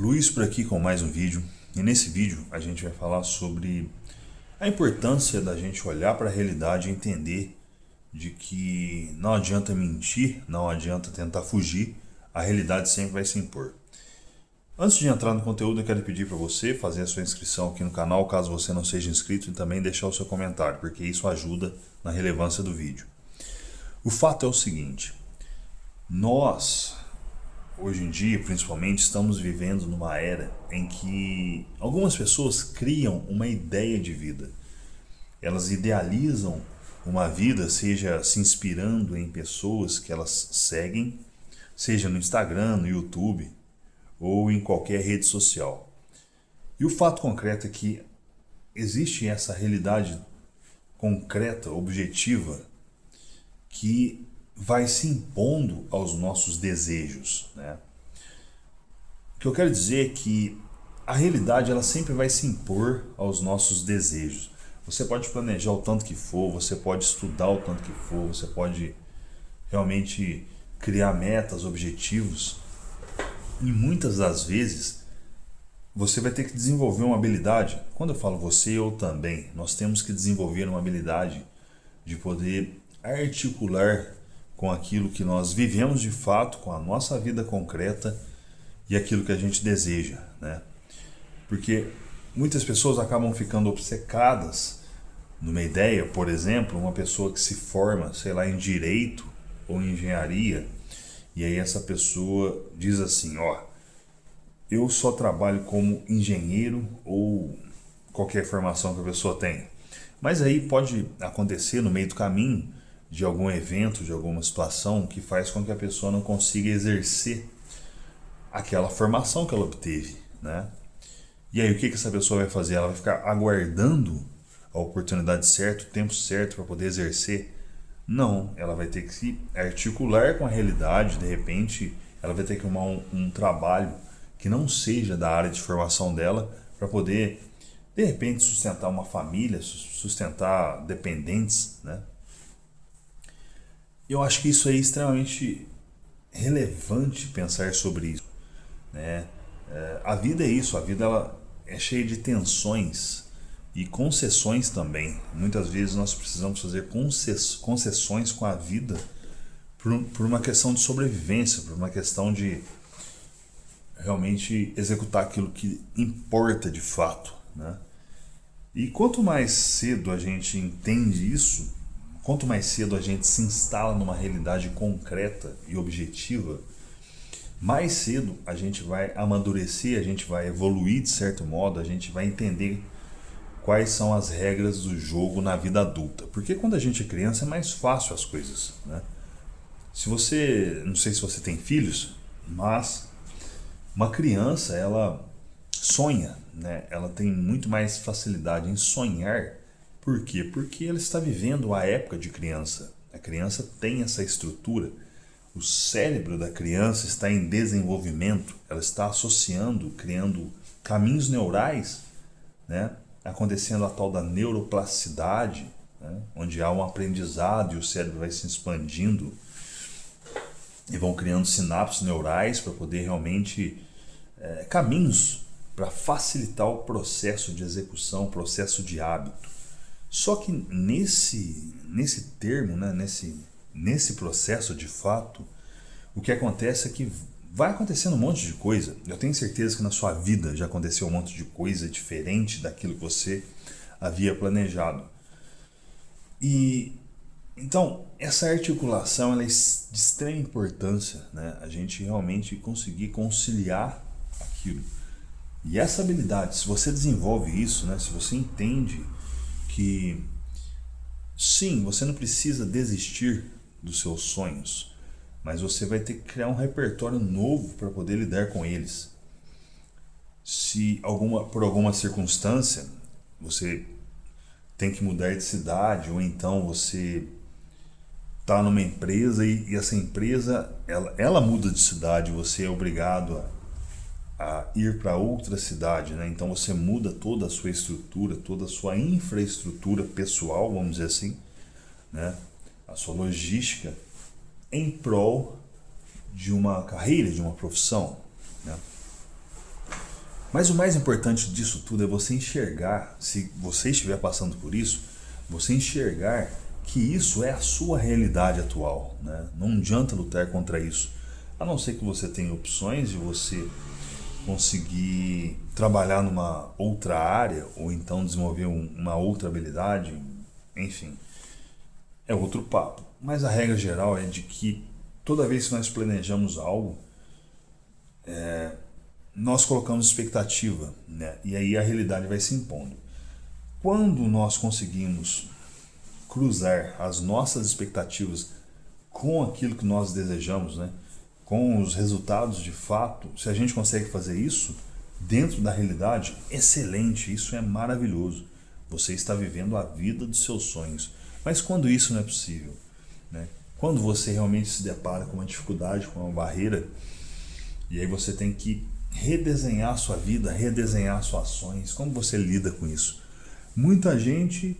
Luiz por aqui com mais um vídeo, e nesse vídeo a gente vai falar sobre a importância da gente olhar para a realidade e entender de que não adianta mentir, não adianta tentar fugir, a realidade sempre vai se impor. Antes de entrar no conteúdo, eu quero pedir para você fazer a sua inscrição aqui no canal, caso você não seja inscrito, e também deixar o seu comentário, porque isso ajuda na relevância do vídeo. O fato é o seguinte, nós hoje em dia, principalmente, estamos vivendo numa era em que algumas pessoas criam uma ideia de vida. Elas idealizam uma vida, seja se inspirando em pessoas que elas seguem, seja no Instagram, no YouTube ou em qualquer rede social. E o fato concreto é que existe essa realidade concreta, objetiva, que vai se impondo aos nossos desejos, né? O que eu quero dizer é que a realidade ela sempre vai se impor aos nossos desejos. Você pode planejar o tanto que for, você pode estudar o tanto que for, você pode realmente criar metas, objetivos, e muitas das vezes você vai ter que desenvolver uma habilidade. Quando eu falo você, eu também, nós temos que desenvolver uma habilidade de poder articular com aquilo que nós vivemos de fato, com a nossa vida concreta e aquilo que a gente deseja, né? Porque muitas pessoas acabam ficando obcecadas numa ideia, por exemplo, uma pessoa que se forma, sei lá, em direito ou em engenharia, e aí essa pessoa diz assim, ó, eu só trabalho como engenheiro ou qualquer formação que a pessoa tenha. Mas aí pode acontecer no meio do caminho de algum evento, de alguma situação que faz com que a pessoa não consiga exercer aquela formação que ela obteve, né? E aí o que essa pessoa vai fazer? Ela vai ficar aguardando a oportunidade certa, o tempo certo para poder exercer? Não, ela vai ter que se articular com a realidade, de repente ela vai ter que arrumar um trabalho que não seja da área de formação dela para poder, de repente, sustentar uma família, sustentar dependentes, né? Eu acho que isso é extremamente relevante pensar sobre isso, né? A vida é isso, a vida ela é cheia de tensões e concessões também. Muitas vezes nós precisamos fazer concessões com a vida por uma questão de sobrevivência, por uma questão de realmente executar aquilo que importa de fato, né? E quanto mais cedo a gente entende isso, quanto mais cedo a gente se instala numa realidade concreta e objetiva, mais cedo a gente vai amadurecer, a gente vai evoluir de certo modo, a gente vai entender quais são as regras do jogo na vida adulta. Porque quando a gente é criança é mais fácil as coisas, né? Se você, não sei se você tem filhos, mas uma criança, ela sonha, né? Ela tem muito mais facilidade em sonhar. Por quê? Porque ela está vivendo a época de criança. A criança tem essa estrutura. O cérebro da criança está em desenvolvimento. Ela está associando, criando caminhos neurais, né? Acontecendo a tal da neuroplasticidade, né? Onde há um aprendizado e o cérebro vai se expandindo e vão criando sinapses neurais para poder realmente caminhos para facilitar o processo de execução, o processo de hábito. Só que nesse termo, né, nesse processo de fato, o que acontece é que vai acontecendo um monte de coisa. Eu tenho certeza que na sua vida já aconteceu um monte de coisa diferente daquilo que você havia planejado. E então, essa articulação ela é de extrema importância, né? A gente realmente conseguir conciliar aquilo. E essa habilidade, se você desenvolve isso, né? Se você entende que sim, você não precisa desistir dos seus sonhos, mas você vai ter que criar um repertório novo para poder lidar com eles. Se por alguma circunstância você tem que mudar de cidade, ou então você está numa empresa e essa empresa ela muda de cidade, você é obrigado a ir para outra cidade, né? Então você muda toda a sua estrutura, toda a sua infraestrutura pessoal, vamos dizer assim, né? A sua logística em prol de uma carreira, de uma profissão, né? Mas o mais importante disso tudo é você enxergar, se você estiver passando por isso, você enxergar que isso é a sua realidade atual, né? Não adianta lutar contra isso, a não ser que você tenha opções de você conseguir trabalhar numa outra área ou então desenvolver uma outra habilidade, enfim, é outro papo. Mas a regra geral é de que toda vez que nós planejamos algo, nós colocamos expectativa, né? E aí a realidade vai se impondo. Quando nós conseguimos cruzar as nossas expectativas com aquilo que nós desejamos, né? Com os resultados de fato, se a gente consegue fazer isso dentro da realidade, excelente, isso é maravilhoso. Você está vivendo a vida dos seus sonhos. Mas quando isso não é possível, né? Quando você realmente se depara com uma dificuldade, com uma barreira, e aí você tem que redesenhar a sua vida, redesenhar suas ações, como você lida com isso? Muita gente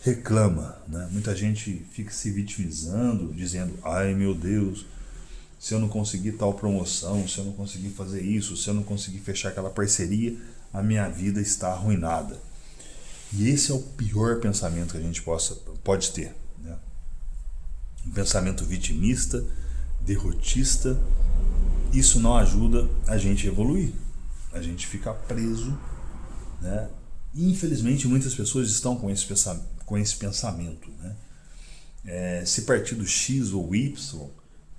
reclama, né? Muita gente fica se vitimizando, dizendo, ai meu Deus, se eu não conseguir tal promoção, se eu não conseguir fazer isso, se eu não conseguir fechar aquela parceria, a minha vida está arruinada. E esse é o pior pensamento que a gente pode ter, né? Um pensamento vitimista, derrotista. Isso não ajuda a gente a evoluir, a gente fica preso, né? E, infelizmente muitas pessoas estão com esse pensamento, né? Se partido X ou Y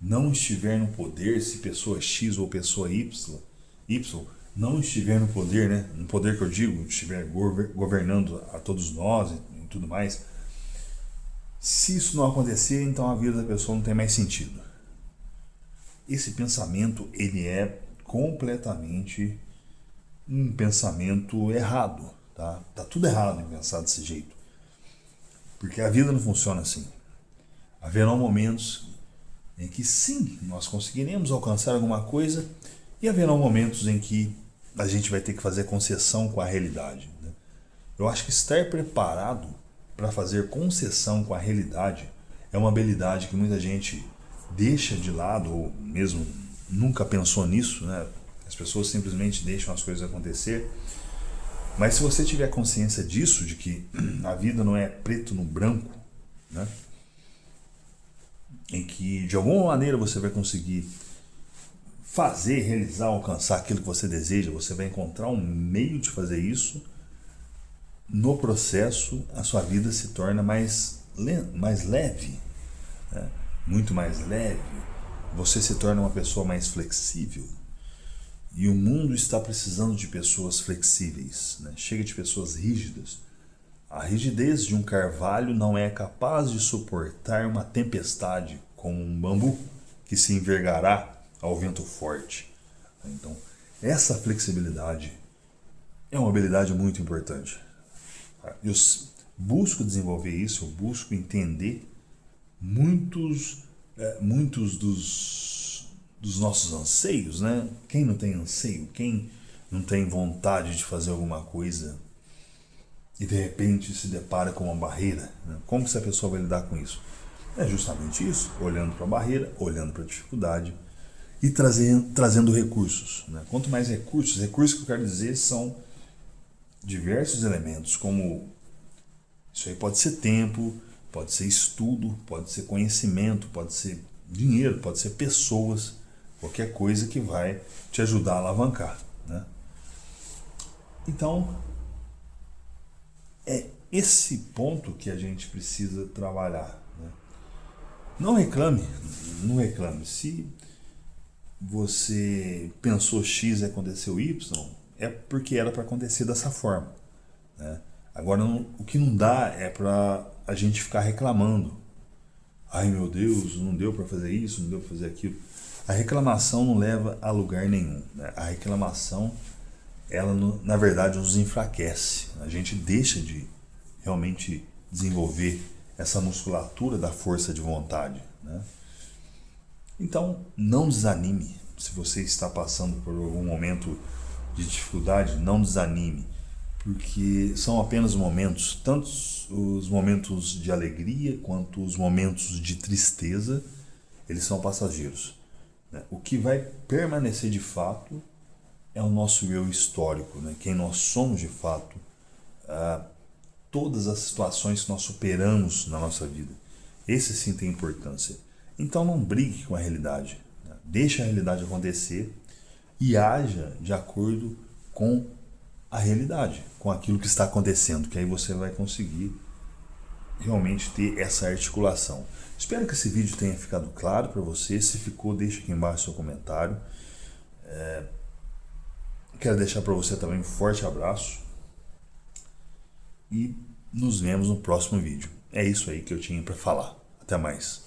não estiver no poder, se pessoa X ou pessoa Y não estiver no poder, né? No poder que eu digo, estiver governando a todos nós e tudo mais, se isso não acontecer, então a vida da pessoa não tem mais sentido. Esse pensamento, ele é completamente um pensamento errado, tá? Tá tudo errado em pensar desse jeito. Porque a vida não funciona assim. Haverão momentos em que sim, nós conseguiremos alcançar alguma coisa e haverão momentos em que a gente vai ter que fazer concessão com a realidade, né? Eu acho que estar preparado para fazer concessão com a realidade é uma habilidade que muita gente deixa de lado ou mesmo nunca pensou nisso, né? As pessoas simplesmente deixam as coisas acontecer. Mas se você tiver consciência disso, de que a vida não é preto no branco, né? Em que de alguma maneira você vai conseguir fazer, realizar, alcançar aquilo que você deseja, você vai encontrar um meio de fazer isso. No processo, a sua vida se torna mais leve, né? Muito mais leve. Você se torna uma pessoa mais flexível. E o mundo está precisando de pessoas flexíveis, né? Chega de pessoas rígidas. A rigidez de um carvalho não é capaz de suportar uma tempestade como um bambu que se envergará ao vento forte. Então, essa flexibilidade é uma habilidade muito importante. Eu busco desenvolver isso, eu busco entender muitos dos nossos anseios, né? Quem não tem anseio? Quem não tem vontade de fazer alguma coisa e de repente se depara com uma barreira, né? Como que essa pessoa vai lidar com isso? É justamente isso, olhando para a barreira, olhando para a dificuldade e trazendo recursos, né? Quanto mais recursos que eu quero dizer são diversos elementos, como isso aí pode ser tempo, pode ser estudo, pode ser conhecimento, pode ser dinheiro, pode ser pessoas, qualquer coisa que vai te ajudar a alavancar, né? Então, é esse ponto que a gente precisa trabalhar, né? Não reclame, não reclame. Se você pensou X e aconteceu Y, é porque era para acontecer dessa forma, né? Agora, o que não dá é para a gente ficar reclamando. Ai meu Deus, não deu para fazer isso, não deu para fazer aquilo. A reclamação não leva a lugar nenhum, né? A reclamação, ela na verdade nos enfraquece. A gente deixa de realmente desenvolver essa musculatura da força de vontade, né? Então, não desanime. Se você está passando por algum momento de dificuldade, não desanime, porque são apenas momentos, tanto os momentos de alegria quanto os momentos de tristeza, eles são passageiros, né? O que vai permanecer de fato é o nosso eu histórico, né? Quem nós somos de fato, todas as situações que nós superamos na nossa vida. Esse sim tem importância. Então não brigue com a realidade, né? Deixe a realidade acontecer e haja de acordo com a realidade, com aquilo que está acontecendo, que aí você vai conseguir realmente ter essa articulação. Espero que esse vídeo tenha ficado claro para você. Se ficou, deixa aqui embaixo seu comentário. Quero deixar para você também um forte abraço e nos vemos no próximo vídeo. É isso aí que eu tinha para falar. Até mais.